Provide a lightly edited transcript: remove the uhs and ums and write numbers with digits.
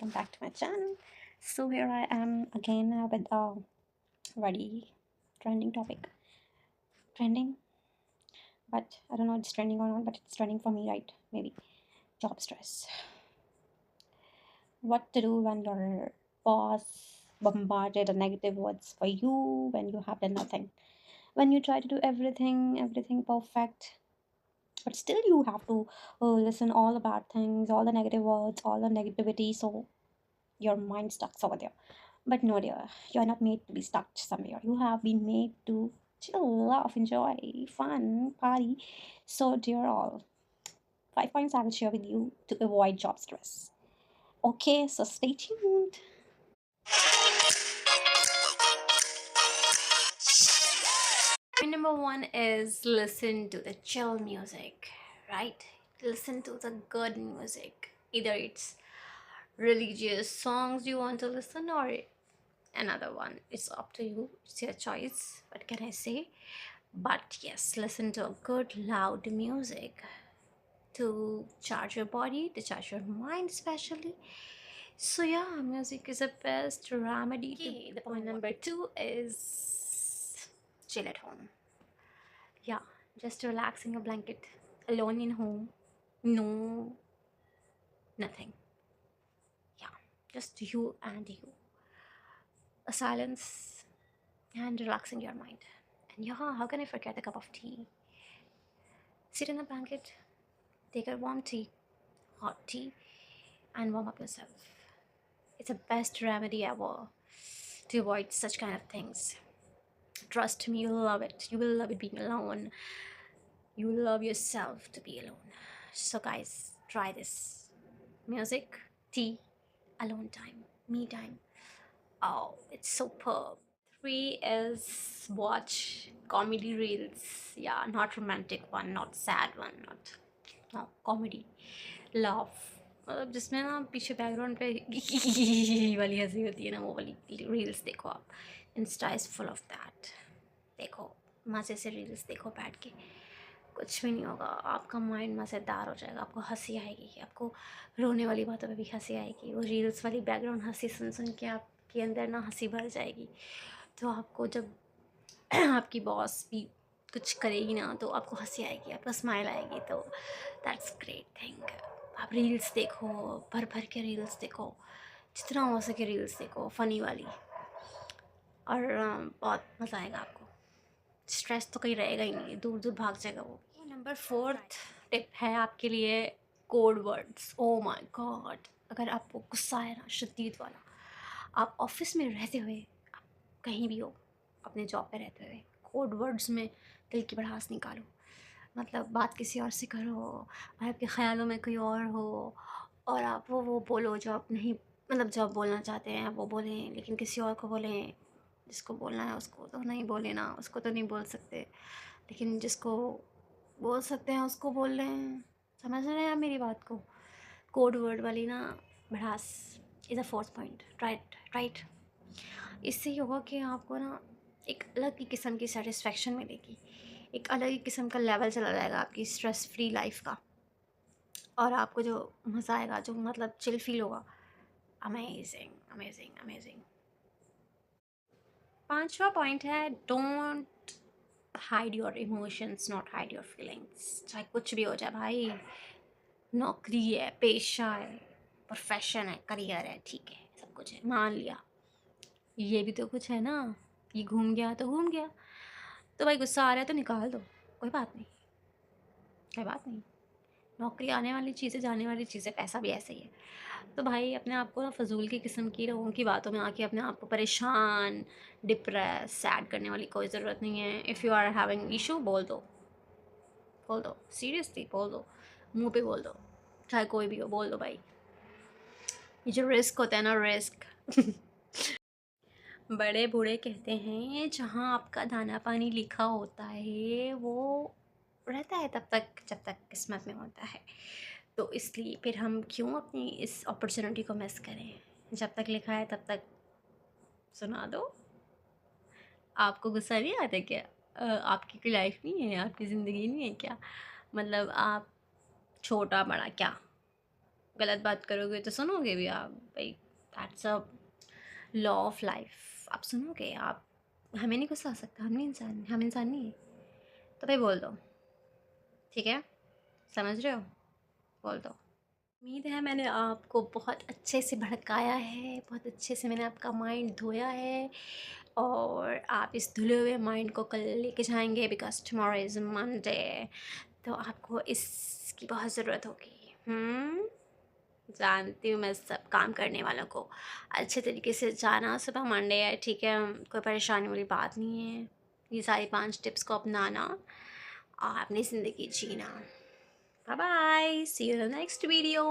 welcome back to my channel. So here I am again with a very trending topic. Trending, but I don't know it's trending or not, but it's trending for me, right? Maybe job stress. What to do when your boss bombarded a negative words for you when you have done nothing. When you try to do everything perfect, but still you have to listen all the bad things, all the negative words, all the negativity. So your mind stuck over there. But no, dear, you're not made to be stuck somewhere. You have been made to chill, laugh, enjoy, fun, party. So, dear all, 5 points I will share with you to avoid job stress. Okay, so stay tuned. Point number one is listen to the chill music, right? Listen to the good music. Either it's religious songs you want to listen or another one. It's up to you, it's your choice. What can I say? But yes, listen to a good loud music to charge your body, to charge your mind, especially. So yeah, music is the best remedy. Okay, the point number two is chill at home. Yeah, just relax in your blanket, alone in home. No, nothing. Yeah, just you and you. A silence and relaxing your mind. And yeah, how can I forget a cup of tea? Sit in a blanket, take a warm tea, hot tea, and warm up yourself. It's the best remedy ever to avoid such kind of things. Trust me, you'll love it. You will love it being alone. You will love yourself to be alone. So, guys, try this. Music, tea, alone time, me time. Oh, it's superb. Three is watch comedy reels. Yeah, not romantic one, not sad one, not no comedy. Laugh. मतलब जिसमें ना पीछे background पे वाली हंसी होती है ना, वो वाली रील्स देखो आप. Insta is full of that. देखो, मज़े से रील्स देखो बैठ के. कुछ भी नहीं होगा, आपका माइंड मज़ेदार हो जाएगा. आपको हंसी आएगी, आपको रोने वाली बातों पे भी हंसी आएगी. वो रील्स वाली बैकग्राउंड हंसी सुन सुन के आपके अंदर ना हंसी भर जाएगी. तो आपको जब आपकी बॉस भी कुछ करेगी ना तो आपको हंसी आएगी, आपको स्माइल आएगी. तो दैट्स ग्रेट थिंग. आप रील्स देखो, भर भर के रील्स देखो, जितना हो सके रील्स देखो फ़नी वाली. और बहुत मज़ा आएगा आपको. स्ट्रेस तो कहीं रहेगा ही नहीं, दूर दूर भाग जाएगा वो. नंबर फोर्थ टिप है आपके लिए code words. Oh my God, अगर आपको गुस्सा है ना शदीद वाला, आप ऑफिस में रहते हुए, आप कहीं भी हो, अपने जॉब पे रहते हुए, कोड वर्ड्स में दिल की भड़ास निकालो. मतलब बात किसी और से करो और आपके ख़्यालों में कोई और हो, और आप वो बोलो जो आप नहीं, मतलब जो आप बोलना चाहते हैं वो बोलें, लेकिन किसी और को बोलें. जिसको बोलना है उसको तो नहीं बोले ना, उसको तो नहीं बोल सकते, लेकिन जिसको बोल सकते हैं उसको बोल लें. समझ रहे हैं आप मेरी बात को? कोड वर्ड वाली ना भड़ास is a fourth point. Right right. इससे ये होगा कि आपको ना एक अलग ही किस्म की सेटिस्फेक्शन मिलेगी, एक अलग ही किस्म का लेवल चला जाएगा आपकी स्ट्रेस फ्री लाइफ का. और आपको जो मज़ा आएगा, जो मतलब चिल फील होगा, अमेजिंग अमेजिंग अमेजिंग. पांचवा पॉइंट है don't hide your emotions, not hide your feelings. चाहे कुछ भी हो जाए भाई, नौकरी है, पेशा है, प्रोफेशन है, करियर है, ठीक है, सब कुछ है, मान लिया. ये भी तो कुछ है ना. ये घूम गया तो घूम गया. तो भाई गुस्सा आ रहा है तो निकाल दो, कोई बात नहीं, कोई बात नहीं. नौकरी आने वाली चीज़ है, जाने वाली चीज़ है, पैसा भी ऐसे ही है. तो भाई अपने आप को ना फजूल की किस्म की लोगों की बातों में आके अपने आप को परेशान, डिप्रेस, सैड करने वाली कोई ज़रूरत नहीं है. If you are having issue, बोल दो, बोल दो, सीरियसली बोल दो, मुंह पे बोल दो, चाहे कोई भी हो, बोल दो भाई. ये जो रिस्क होता है ना, रिस्क बड़े बूढ़े कहते हैं जहाँ आपका दाना पानी लिखा होता है वो रहता है तब तक जब तक किस्मत में होता है. तो इसलिए फिर हम क्यों अपनी इस अपॉर्चुनिटी को मिस करें. जब तक लिखा है तब तक सुना दो. आपको गुस्सा नहीं आता क्या? आपकी कोई लाइफ नहीं है, आपकी ज़िंदगी नहीं है क्या? मतलब आप छोटा बड़ा क्या, गलत बात करोगे तो सुनोगे भी आप भाई, that's a law of life. आप सुनोगे, आप हमें नहीं गुस्सा आ सकता, हम नहीं इंसान, हम इंसान नहीं है, तो भाई बोल दो, ठीक है, समझ रहे हो, बोल दो। उम्मीद है मैंने आपको बहुत अच्छे से भड़काया है, बहुत अच्छे से मैंने आपका माइंड धोया है, और आप इस धुले हुए माइंड को कल लेके जाएंगे, बिकॉज टुमारो इज़ मंडे, तो आपको इसकी बहुत ज़रूरत होगी। जानती हूँ मैं सब काम करने वालों को, अच्छे तरीके से जाना, सुबह मंडे है, ठीक है, कोई परेशानी वाली बात नहीं है, ये सारी 5 टिप्स को अपनाना और अपनी ज़िंदगी जीना। Bye bye, see you in the next video.